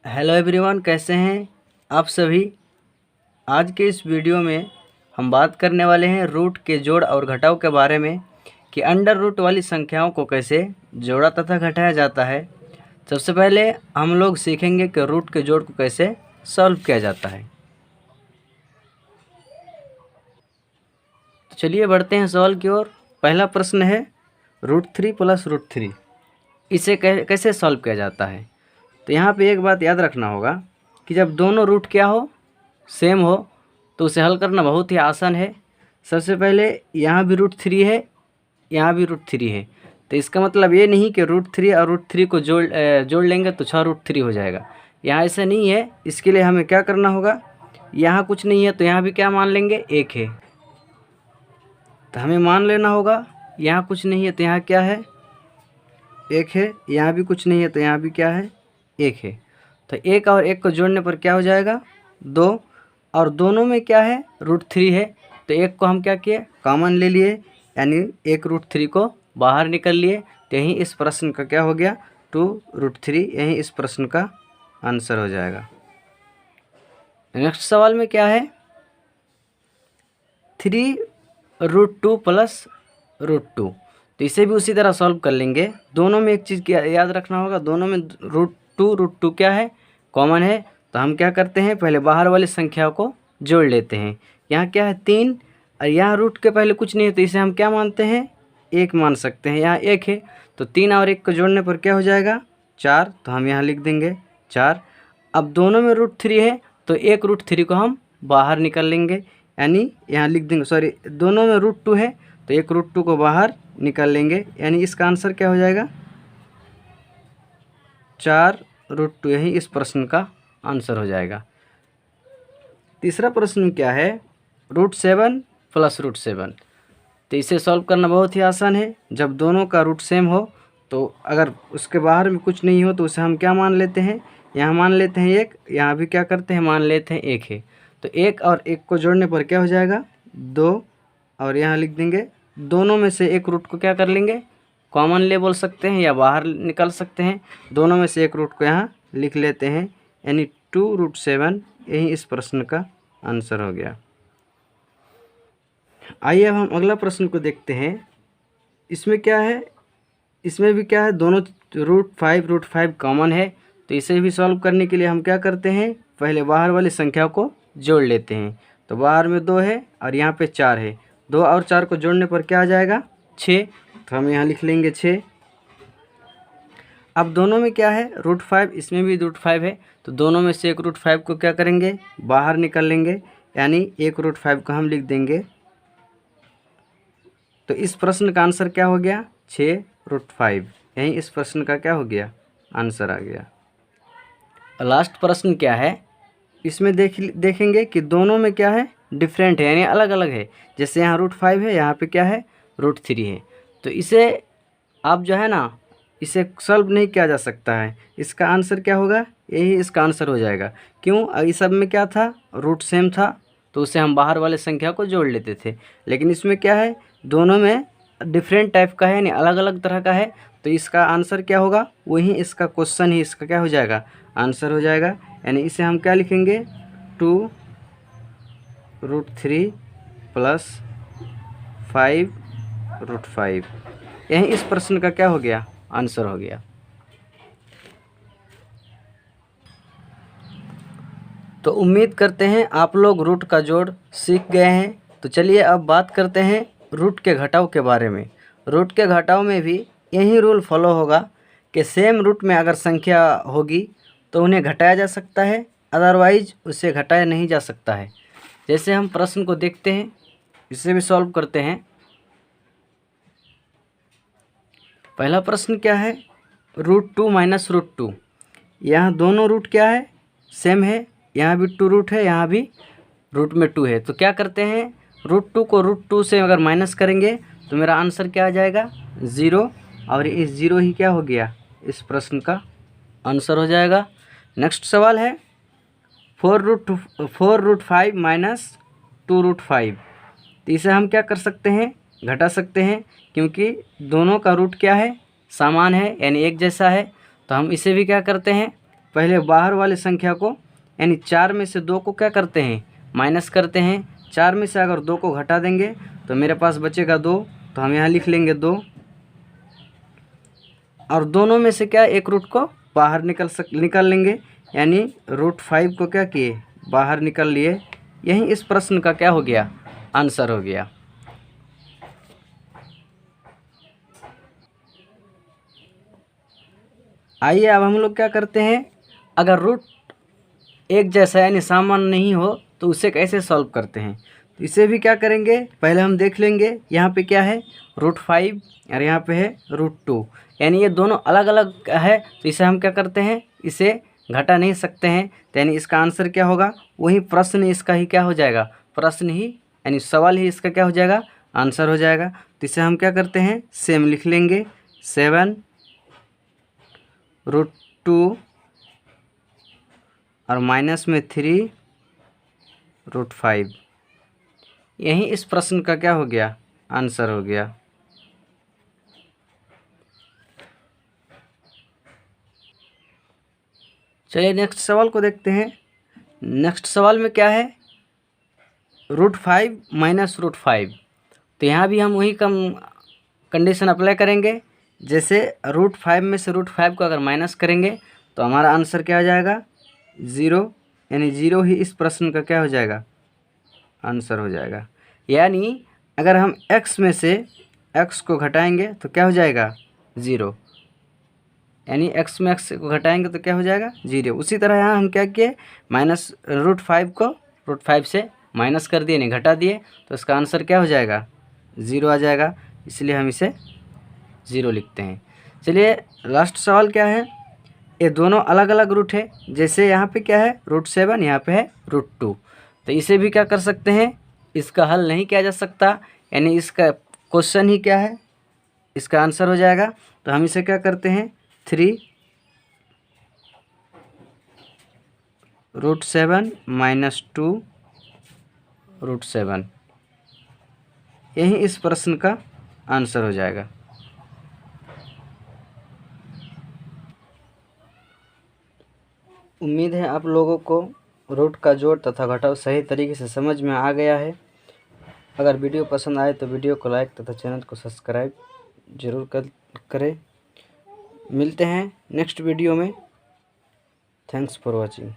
Hello everyone, कैसे हैं आप सभी। आज के इस वीडियो में हम बात करने वाले हैं रूट के जोड़ और घटाव के बारे में कि अंडर रूट वाली संख्याओं को कैसे जोड़ा तथा घटाया जाता है। सबसे पहले हम लोग सीखेंगे कि रूट के जोड़ को कैसे सॉल्व किया जाता है। तो चलिए बढ़ते हैं सवाल की ओर। पहला प्रश्न है √3 + √3, इसे कैसे सॉल्व किया जाता है। तो यहाँ पे एक बात याद रखना होगा कि जब दोनों रूट क्या हो, सेम हो, तो उसे हल करना बहुत ही आसान है। सबसे पहले यहाँ भी √3 है, यहाँ भी √3 है, तो इसका मतलब ये नहीं कि √3 और √3 को जोड़ लेंगे तो 6 √3 हो जाएगा। यहाँ ऐसा नहीं है। इसके लिए हमें क्या करना होगा, यहाँ कुछ नहीं है तो यहाँ भी क्या मान लेंगे, 1 है, तो हमें मान लेना होगा यहाँ कुछ नहीं है तो यहाँ क्या है, 1 है। यहाँ भी कुछ नहीं है तो यहाँ भी क्या है, 1 है। तो 1 और 1 को जोड़ने पर क्या हो जाएगा, 2, और दोनों में क्या है, √3 है, तो 1 को हम क्या किए, कॉमन ले लिए, यानी 1 √3 को बाहर निकल लिए। तो यही इस प्रश्न का क्या हो गया, 2 √3, यही इस प्रश्न का आंसर हो जाएगा। नेक्स्ट सवाल में क्या है, 3 √2 + √2, तो इसे भी उसी तरह सॉल्व कर लेंगे। दोनों में एक चीज़ क्या याद रखना होगा, दोनों में √2 क्या है, कॉमन है। तो हम क्या करते हैं, पहले बाहर वाली संख्या को जोड़ लेते हैं। यहाँ क्या है, 3, और यहाँ रूट के पहले कुछ नहीं है तो इसे हम क्या मानते हैं, 1 मान सकते हैं। यहाँ 1 है तो 3 और 1 को जोड़ने पर क्या हो जाएगा, 4, तो हम यहाँ लिख देंगे 4। अब दोनों में √3 है तो 1 √3 को हम बाहर निकाल लेंगे, यानी यहाँ लिख देंगे, सॉरी, दोनों में √2 है तो 1 √2 को बाहर निकाल लेंगे, यानी इसका आंसर क्या हो जाएगा, 4 √2, यही इस प्रश्न का आंसर हो जाएगा। तीसरा प्रश्न क्या है, √7 + √7, तो इसे सॉल्व करना बहुत ही आसान है। जब दोनों का रूट सेम हो तो अगर उसके बाहर में कुछ नहीं हो तो उसे हम क्या मान लेते हैं, यहाँ मान लेते हैं 1, यहाँ भी क्या करते हैं, मान लेते हैं 1 है। तो 1 और 1 को जोड़ने पर क्या हो जाएगा, 2, और यहाँ लिख देंगे, दोनों में से एक रूट को क्या कर लेंगे, कॉमन ले बोल सकते हैं या बाहर निकाल सकते हैं। दोनों में से एक रूट को यहाँ लिख लेते हैं, यानी 2 √7, यही इस प्रश्न का आंसर हो गया। आइए अब हम अगला प्रश्न को देखते हैं। इसमें क्या है, इसमें भी क्या है, दोनों √5 कॉमन है, तो इसे भी सॉल्व करने के लिए हम क्या करते हैं, पहले बाहर वाली संख्या को जोड़ लेते हैं। तो बाहर में 2 है और यहाँ पे 4 है, 2 और 4 को जोड़ने पर क्या आ जाएगा, 6, तो हम यहाँ लिख लेंगे 6। अब दोनों में क्या है, √5, इसमें भी √5 है, तो दोनों में से एक √5 को क्या करेंगे, बाहर निकाल लेंगे, यानी 1 √5 को हम लिख देंगे। तो इस प्रश्न का आंसर क्या हो गया, 6 √5, यही इस प्रश्न का क्या हो गया, आंसर आ गया। लास्ट प्रश्न क्या है, इसमें देखेंगे कि दोनों में क्या है, डिफरेंट है, यानी अलग अलग है। जैसे यहाँ √5 है, यहाँ पे क्या है, √3 है, तो इसे आप जो है ना, इसे सॉल्व नहीं किया जा सकता है। इसका आंसर क्या होगा, यही इसका आंसर हो जाएगा। क्यों, इस सब में क्या था, रूट सेम था तो उसे हम बाहर वाले संख्या को जोड़ लेते थे। लेकिन इसमें क्या है, दोनों में डिफरेंट टाइप का है, यानी अलग अलग तरह का है, तो इसका आंसर क्या होगा, वही इसका क्वेश्चन ही इसका क्या हो जाएगा, आंसर हो जाएगा। यानी इसे हम क्या लिखेंगे, 2 √3 + 5 √5, यही इस प्रश्न का क्या हो गया, आंसर हो गया। तो उम्मीद करते हैं आप लोग रूट का जोड़ सीख गए हैं। तो चलिए अब बात करते हैं रूट के घटाव के बारे में। रूट के घटाव में भी यही रूल फॉलो होगा कि सेम रूट में अगर संख्या होगी तो उन्हें घटाया जा सकता है, अदरवाइज उसे घटाया नहीं जा सकता है। जैसे हम प्रश्न को देखते हैं, इसे भी सॉल्व करते हैं। पहला प्रश्न क्या है, √2 - √2, यहाँ दोनों रूट क्या है, सेम है, यहाँ भी 2 रूट है, यहाँ भी रूट में 2 है। तो क्या करते हैं, √2 को √2 से अगर माइनस करेंगे तो मेरा आंसर क्या आ जाएगा, 0, और इस 0 ही क्या हो गया, इस प्रश्न का आंसर हो जाएगा। नेक्स्ट सवाल है 4 √5 - 2 √5, तो इसे हम क्या कर सकते हैं, घटा सकते हैं, क्योंकि दोनों का रूट क्या है, समान है, यानी एक जैसा है। तो हम इसे भी क्या करते हैं, पहले बाहर वाली संख्या को यानी 4 में से 2 को क्या करते हैं, माइनस करते हैं। 4 में से अगर 2 को घटा देंगे तो मेरे पास बचेगा 2, तो हम यहाँ लिख लेंगे 2। और दोनों में से क्या एक रूट को बाहर निकाल लेंगे, यानी √5 को क्या किए, बाहर निकाल लिए। यही इस प्रश्न का क्या हो गया, आंसर हो गया। आइए अब हम लोग क्या करते हैं, अगर रूट एक जैसा यानी समान नहीं हो तो उसे कैसे सॉल्व करते हैं। तो इसे भी क्या करेंगे, पहले हम देख लेंगे यहाँ पे क्या है √5 और यहाँ पे है √2, यानी ये दोनों अलग अलग है। तो इसे हम क्या करते हैं, इसे घटा नहीं सकते हैं। तो यानी इसका आंसर क्या होगा, वही प्रश्न इसका ही क्या हो जाएगा, प्रश्न ही यानी सवाल ही इसका क्या हो जाएगा, आंसर हो जाएगा। तो इसे हम क्या करते हैं, सेम लिख लेंगे 7 √2 और माइनस में 3 √5। यही इस प्रश्न का क्या हो गया, आंसर हो गया। चलिए नेक्स्ट सवाल को देखते हैं। नेक्स्ट सवाल में क्या है, √5 माइनस √5। तो यहाँ भी हम वही कंडीशन अप्लाई करेंगे। जैसे √5 में से √5 को अगर माइनस करेंगे तो हमारा आंसर क्या हो जाएगा, 0, यानी 0 ही इस प्रश्न का क्या हो जाएगा, आंसर हो जाएगा। यानी अगर हम x में से x को घटाएंगे तो क्या हो जाएगा, 0, यानी x में x को घटाएंगे तो क्या हो जाएगा, 0। उसी तरह यहाँ हम क्या किए, माइनस √5 को √5 से माइनस कर दिए, नहीं घटा दिए, तो इसका आंसर क्या हो जाएगा, 0 आ जाएगा। इसलिए हम इसे 0 लिखते हैं। चलिए लास्ट सवाल क्या है, ये दोनों अलग अलग रूट है। जैसे यहाँ पे क्या है √7, यहाँ पे है √2। तो इसे भी क्या कर सकते हैं, इसका हल नहीं किया जा सकता, यानी इसका क्वेश्चन ही क्या है, इसका आंसर हो जाएगा। तो हम इसे क्या करते हैं, 3 √7 माइनस 2 √7, यही इस प्रश्न का आंसर हो जाएगा। उम्मीद है आप लोगों को रूट का जोड़ तथा घटाव सही तरीके से समझ में आ गया है। अगर वीडियो पसंद आए तो वीडियो को लाइक तथा चैनल को सब्सक्राइब जरूर करें। मिलते हैं नेक्स्ट वीडियो में। Thanks for watching.